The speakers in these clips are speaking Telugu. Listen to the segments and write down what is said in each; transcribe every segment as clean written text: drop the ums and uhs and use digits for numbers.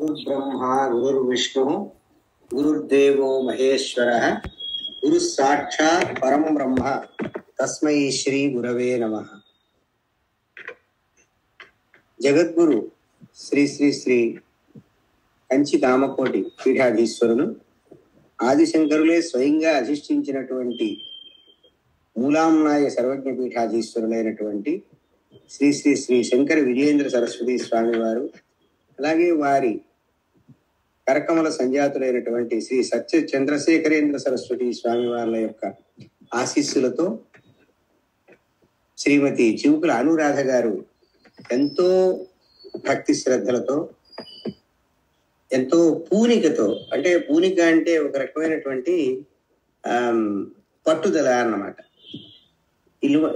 గురుర్బ్రహ్మ గురుర్విష్ణు గురుర్దేవో మహేశ్వరః గురు సాక్షాత్ పరం బ్రహ్మ తస్మై శ్రీ గురవే నమః. జగద్గురు శ్రీ శ్రీ శ్రీ కంచి కామకోటి పీఠాధీశ్వరులు ఆదిశంకరులే స్వయంగా అధిష్ఠించినటువంటి మూలాంనాయ సర్వజ్ఞ పీఠాధీశ్వరులైనటువంటి శ్రీ శ్రీ శ్రీ శంకర విజయేంద్ర సరస్వతి స్వామి వారు, అలాగే వారి కరకమల సంజాతులైనటువంటి శ్రీ సత్య చంద్రశేఖరేంద్ర సరస్వతి స్వామి వారి యొక్క ఆశీస్సులతో శ్రీమతి చివుకుల అనురాధ గారు ఎంతో భక్తి శ్రద్ధలతో, ఎంతో పూనికతో, అంటే పూనిక అంటే ఒక రకమైనటువంటి పట్టుదల అన్నమాట.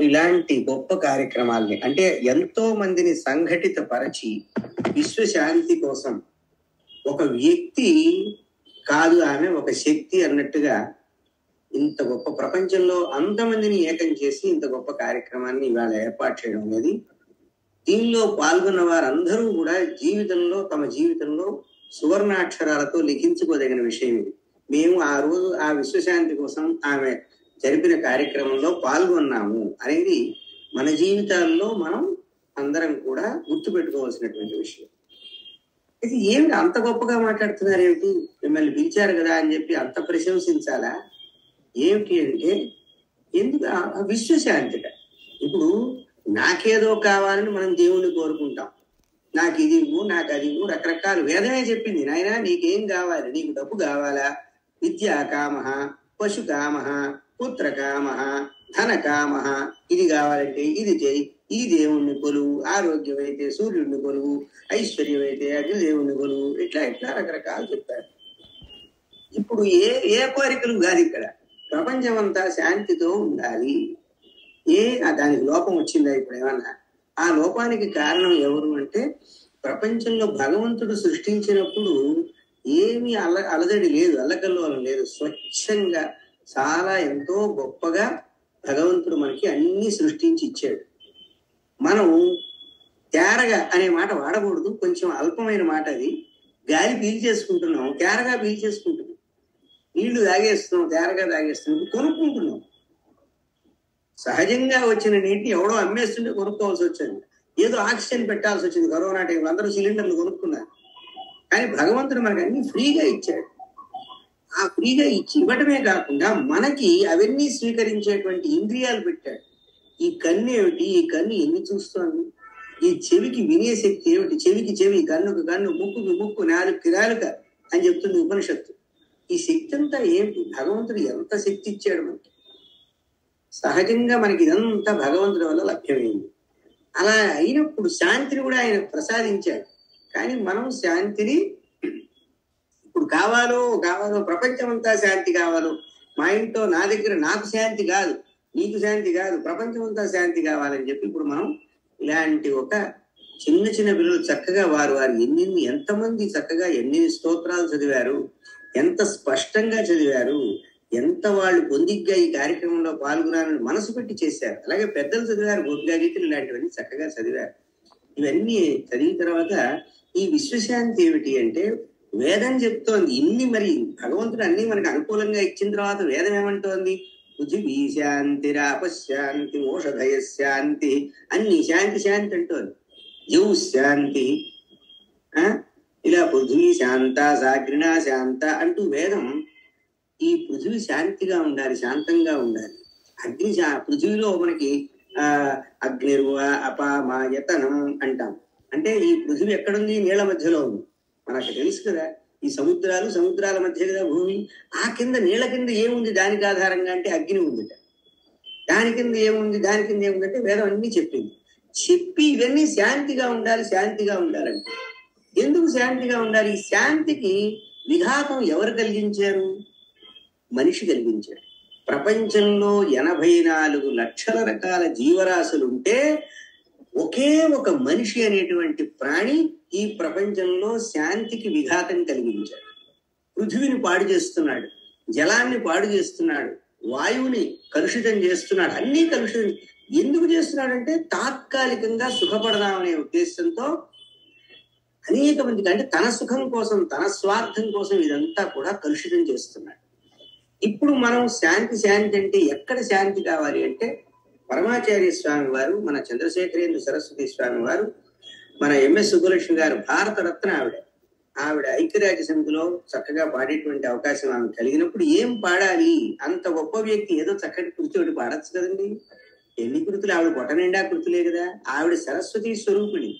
ఇలాంటి గొప్ప కార్యక్రమాల్ని, అంటే ఎంతో మందిని సంఘటిత పరచి విశ్వశాంతి కోసం ఒక వ్యక్తి కాదు ఆమె, ఒక శక్తి అన్నట్టుగా ఇంత గొప్ప ప్రపంచంలో అంతమందిని ఏకం చేసి ఇంత గొప్ప కార్యక్రమాన్ని ఇవాళ ఏర్పాటు చేయడం అనేది, దీనిలో పాల్గొన్న వారందరూ కూడా జీవితంలో తమ జీవితంలో సువర్ణాక్షరాలతో లిఖించుకోదగిన విషయం ఇది. మేము ఆ రోజు ఆ విశ్వశాంతి కోసం ఆమె జరిపిన కార్యక్రమంలో పాల్గొన్నాము అనేది మన జీవితాల్లో మనం అందరం కూడా గుర్తుపెట్టుకోవాల్సినటువంటి విషయం. ఇది ఏమిటి అంత గొప్పగా మాట్లాడుతున్నారు, ఏమిటి మిమ్మల్ని పిలిచారు కదా అని చెప్పి అంత ప్రశంసించాలా ఏమిటి అంటే, ఎందుకు ఆ విశ్వశాంతిట. ఇప్పుడు నాకేదో కావాలని మనం దేవుణ్ణి కోరుకుంటాం, నాకు ఇది ఇవ్వు, నాకు అది ఇవ్వు, రకరకాల వేదమే చెప్పింది. నాయనా నీకేం కావాలి, నీకు డబ్బు కావాలా, విద్యా కామ, పశు కామ, పుత్ర కామ, ధన కామ, ఇది కావాలంటే ఇది చేయి, ఈ దేవుణ్ణి కొలువు, ఆరోగ్యం అయితే సూర్యుడిని కొలువు, ఐశ్వర్యం అయితే అగ్నిదేవుణ్ణి కొలువు, ఇట్లా ఇట్లా రకరకాలు చెప్పారు. ఇప్పుడు ఏ కోరికలు కాదు, ఇక్కడ ప్రపంచం అంతా శాంతితో ఉండాలి. దానికి లోపం వచ్చిందా ఇప్పుడు ఏమన్నా? ఆ లోపానికి కారణం ఎవరు అంటే, ప్రపంచంలో భగవంతుడు సృష్టించినప్పుడు ఏమీ అలజడి లేదు, అల్లకల్లోలం లేదు, స్వచ్ఛంగా చాలా ఎంతో గొప్పగా భగవంతుడు మనకి అన్ని సృష్టించి ఇచ్చాడు. మనం తేరగా అనే మాట వాడకూడదు, కొంచెం అల్పమైన మాట అది. గాలి పీల్చేసుకుంటున్నాం, తేరగా పీల్చేసుకుంటున్నాం, నీళ్లు తాగేస్తున్నాం, తేరగా తాగేస్తున్నాం, కొనుక్కుంటున్నాం. సహజంగా వచ్చిన నీటిని ఎవడో అమ్మేస్తుంటే కొనుక్కోవాల్సి వచ్చింది, ఏదో ఆక్సిజన్ పెట్టాల్సి వచ్చింది. కరోనా టైంలో అందరూ సిలిండర్లు కొనుక్కున్నారు, కానీ భగవంతుడు మనకు అన్ని ఫ్రీగా ఇచ్చాడు. ఆ ఫ్రీగా ఇవ్వటమే కాకుండా మనకి అవన్నీ స్వీకరించేటువంటి ఇంద్రియాలు పెట్టాడు. ఈ కన్ను ఏమిటి, ఈ కన్ను ఎన్ని చూస్తోంది, ఈ చెవికి వినే శక్తి ఏమిటి, చెవికి చెవి, కన్నుకు కన్ను, ముక్కుకి ముక్కు, నాలుగుకి నాలుక అని చెప్తుంది ఉపనిషత్తు. ఈ శక్తి అంతా ఏమిటి, భగవంతుడు ఎంత శక్తి ఇచ్చాడు మనకి. సహజంగా మనకి ఇదంతా భగవంతుడి వల్ల లభ్యమైంది. అలా అయినప్పుడు శాంతిని కూడా ఆయన ప్రసాదించాడు. కానీ మనం శాంతిని ఇప్పుడు కావాలో ప్రపంచం అంతా శాంతి కావాలో, మా ఇంట్లో నా దగ్గర నాకు శాంతి కాదు, నీకు శాంతి కాదు, ప్రపంచం అంతా శాంతి కావాలని చెప్పి ఇప్పుడు మనం ఇలాంటి ఒక చిన్న చిన్న పిల్లలు చక్కగా వారు ఎంతమంది చక్కగా ఎన్ని స్తోత్రాలు చదివారు, ఎంత స్పష్టంగా చదివారు, ఎంత వాళ్ళు పొందిగ్గా ఈ కార్యక్రమంలో పాల్గొనాలని మనసు పెట్టి చేశారు. అలాగే పెద్దలు చదివారు, గోపికా గీతలు ఇలాంటివన్నీ చక్కగా చదివారు. ఇవన్నీ చదివిన తర్వాత ఈ విశ్వశాంతి ఏమిటి అంటే, వేదం చెప్తోంది ఇన్ని, మరి భగవంతుడు అన్ని మనకు అనుకూలంగా ఇచ్చిన తర్వాత వేదం ఏమంటోంది, పృథివీ శాంతి, రాపశాంతి, ఓషధయ శాంతి, అన్ని శాంతి శాంతి అంటోంది. జౌ శాంతి, ఇలా పృథివీ శాంత, సాగ్రిణ శాంత అంటూ వేదం ఈ పృథివీ శాంతిగా ఉండాలి, శాంతంగా ఉండాలి. పృథివీలో మనకి అగ్నిర్వ అపామాయతనం అంటాం. అంటే ఈ పృథివీ ఎక్కడుంది, నీళ్ల మధ్యలో ఉంది, మనకు తెలుసు కదా. ఈ సముద్రాల మధ్య కదా భూమి. ఆ కింద నీళ్ల కింద ఏముంది దానికి ఆధారంగా అంటే అగ్ని ఉందిట. దాని కింద ఏముందంటే వేదం అన్ని చెప్పింది. చెప్పి ఇవన్నీ శాంతిగా ఉండాలంటే ఎందుకు శాంతిగా ఉండాలి? ఈ శాంతికి విఘాతం ఎవరు కలిగించారు? మనిషి కలిగించాడు. ప్రపంచంలో 84 లక్షల రకాల జీవరాశులు ఉంటే ఒకే ఒక మనిషి అనేటువంటి ప్రాణి ఈ ప్రపంచంలో శాంతికి విఘాతం కలిగించాడు. పృథివిని పాడు చేస్తున్నాడు, జలాన్ని పాడు చేస్తున్నాడు, వాయువుని కలుషితం చేస్తున్నాడు, అన్ని కలుషితం. ఎందుకు చేస్తున్నాడంటే తాత్కాలికంగా సుఖపడదామనే ఉద్దేశంతో అనేక మందికి, అంటే తన సుఖం కోసం, తన స్వార్థం కోసం ఇదంతా కూడా కలుషితం చేస్తున్నాడు. ఇప్పుడు మనం శాంతి అంటే ఎక్కడ శాంతి కావాలి అంటే పరమాచార్య స్వామి వారు, మన చంద్రశేఖరేంద్ర సరస్వతి స్వామి వారు, మన ఎంఎస్ సుబ్బలక్ష్మి గారు భారత రత్న ఆవిడ ఐక్యరాజ్య సమితిలో చక్కగా పాడేటువంటి అవకాశం ఆమె కలిగినప్పుడు ఏం పాడాలి? అంత గొప్ప వ్యక్తి ఏదో చక్కటి కృతి ఒకటి పాడచ్చు కదండి. ఎన్ని కృతులు? ఆవిడ పొట్ట నిండా కృతులే కదా. ఆవిడ సరస్వతి స్వరూపిణి.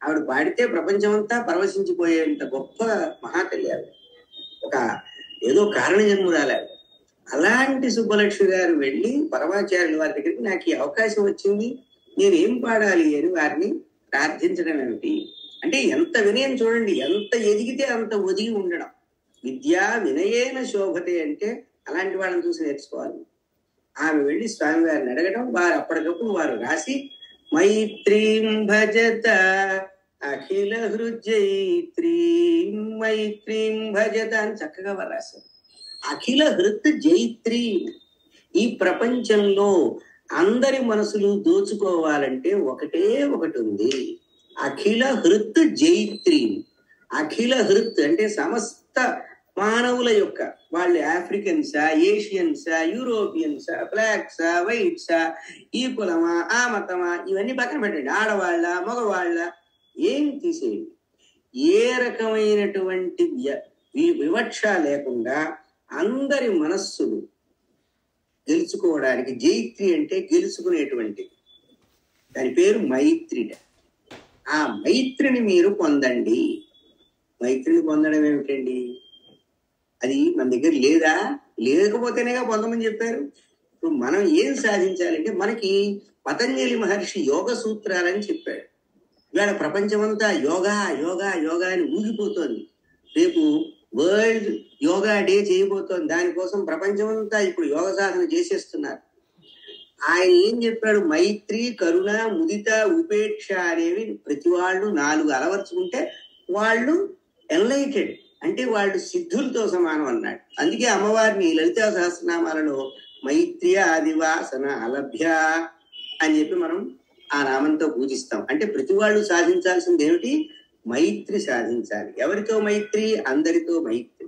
ఆవిడ పాడితే ప్రపంచమంతా పరవశించిపోయేంత గొప్ప మహాతల్లి ఆవిడ. ఒక ఏదో కారణ జన్మురాలు ఆవిడ. అలాంటి సుబ్బలక్ష్మి గారు వెళ్ళి పరమాచార్యుల వారి దగ్గరికి నాకు ఈ అవకాశం వచ్చింది, నేను ఏం పాడాలి అని వారిని ప్రార్థించడం ఏమిటి అంటే ఎంత వినయం చూడండి. ఎంత ఎదిగితే అంత ఒదిగి ఉండడం. విద్యా వినయేన శోభతే అంటే అలాంటి వాళ్ళని చూసి నేర్చుకోవాలి. ఆమె వెళ్ళి స్వామివారిని అడగడం, వారు అప్పటికప్పుడు వారు రాసి మైత్రీం భజత అఖిల హృజైత్రీం మైత్రీం భజత అని చక్కగా వారు రాశారు. అఖిల హృత్ జైత్రీ. ఈ ప్రపంచంలో అందరి మనసులు దోచుకోవాలంటే ఒకటే ఒకటి ఉంది, అఖిల హృత్ జైత్రీ. అఖిల హృత్ అంటే సమస్త మానవుల యొక్క, వాళ్ళు ఆఫ్రికన్సా, ఏషియన్సా, యూరోపియన్సా, బ్లాక్సా, వైట్సా, ఈ కులమా, ఆ మతమా, ఇవన్నీ పక్కన పెట్టండి. ఆడవాళ్ళ, మగవాళ్ళ ఏం తీసేయండి. ఏ రకమైనటువంటి వివక్ష లేకుండా అందరి మనస్సులు గెలుచుకోవడానికి, జైత్రి అంటే గెలుచుకునేటువంటి, దాని పేరు మైత్రి. ఆ మైత్రిని మీరు పొందండి. మైత్రిని పొందడం ఏమిటండి? అది మన దగ్గర లేదా? లేకపోతేనేగా పొందమని చెప్పారు. ఇప్పుడు మనం ఏం సాధించాలంటే, మనకి పతంజలి మహర్షి యోగ సూత్రాలని చెప్పాడు. ఇవాళ ప్రపంచమంతా యోగా యోగా యోగా అని ఊగిపోతోంది. రేపు వరల్డ్ యోగా డే చేయబోతోంది. దానికోసం ప్రపంచమంతా ఇప్పుడు యోగ సాధన చేసేస్తున్నారు. ఆయన ఏం చెప్పాడు? మైత్రి, కరుణ, ముదిత, ఉపేక్ష అనేవి ప్రతి వాళ్ళు 4 అలవర్చుకుంటే వాళ్ళు ఎన్లైటెడ్, అంటే వాళ్ళు సిద్ధులతో సమానం అన్నాడు. అందుకే అమ్మవారిని లలితా సహస్రనామాలలో మైత్రి ఆదివాసన అలభ్య అని చెప్పి మనం ఆ నామంతో పూజిస్తాం. అంటే ప్రతి వాళ్ళు సాధించాల్సింది ఏమిటి? మైత్రి సాధించాలి. ఎవరితో మైత్రి? అందరితో మైత్రి.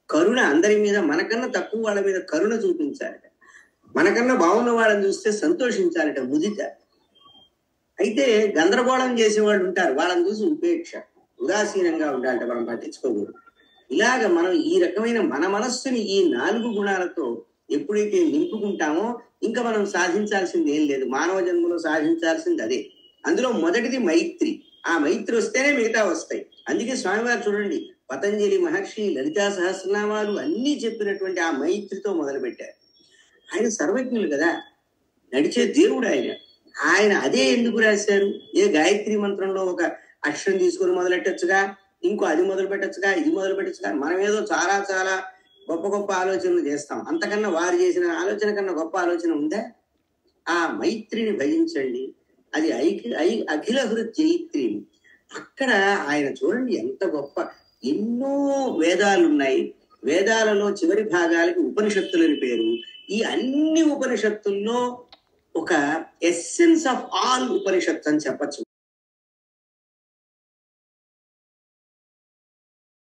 కరుణ, అందరి మీద, మనకన్నా తక్కువ వాళ్ళ మీద కరుణ చూపించాలట. మనకన్నా బాగున్న వాళ్ళని చూస్తే సంతోషించాలట, ముదిత. అయితే గందరగోళం చేసేవాళ్ళు ఉంటారు, వాళ్ళని చూసి ఉపేక్ష, ఉదాసీనంగా ఉండాలట, మనం పట్టించుకోకూడదు. ఇలాగ మనం ఈ రకమైన మన మనస్సుని ఈ 4 గుణాలతో ఎప్పుడైతే నింపుకుంటామో ఇంకా మనం సాధించాల్సింది ఏం లేదు. మానవ జన్మలో సాధించాల్సింది అదే. అందులో మొదటిది మైత్రి. ఆ మైత్రి వస్తేనే మిగతా వస్తాయి. అందుకే స్వామివారు చూడండి, పతంజలి మహర్షి లలితా సహస్రనామాలు అన్నీ చెప్పినటువంటి ఆ మైత్రితో మొదలుపెట్టారు. ఆయన సర్వజ్ఞులు కదా, నడిచే దేవుడు ఆయన అదే ఎందుకు రాశారు? ఏ గాయత్రి మంత్రంలో ఒక అక్షరం తీసుకొని మొదలెట్టచ్చుగా, ఇంకో అది మొదలు పెట్టచ్చుగా, ఇది మొదలు పెట్టచ్చుగా. మనం ఏదో చాలా చాలా గొప్ప గొప్ప ఆలోచనలు చేస్తాం. అంతకన్నా వారు చేసిన ఆలోచన కన్నా గొప్ప ఆలోచన ఉందా? ఆ మైత్రిని భజించండి. అది అఖిల హృత్ జైత్రి. అక్కడ ఆయన చూడండి ఎంత గొప్ప, ఎన్నో వేదాలు ఉన్నాయి. వేదాలలో చివరి భాగాలకి ఉపనిషత్తులని పేరు. ఈ అన్ని ఉపనిషత్తుల్లో ఒక ఎస్సెన్స్ ఆఫ్ ఆల్ ఉపనిషత్తు అని చెప్పచ్చు.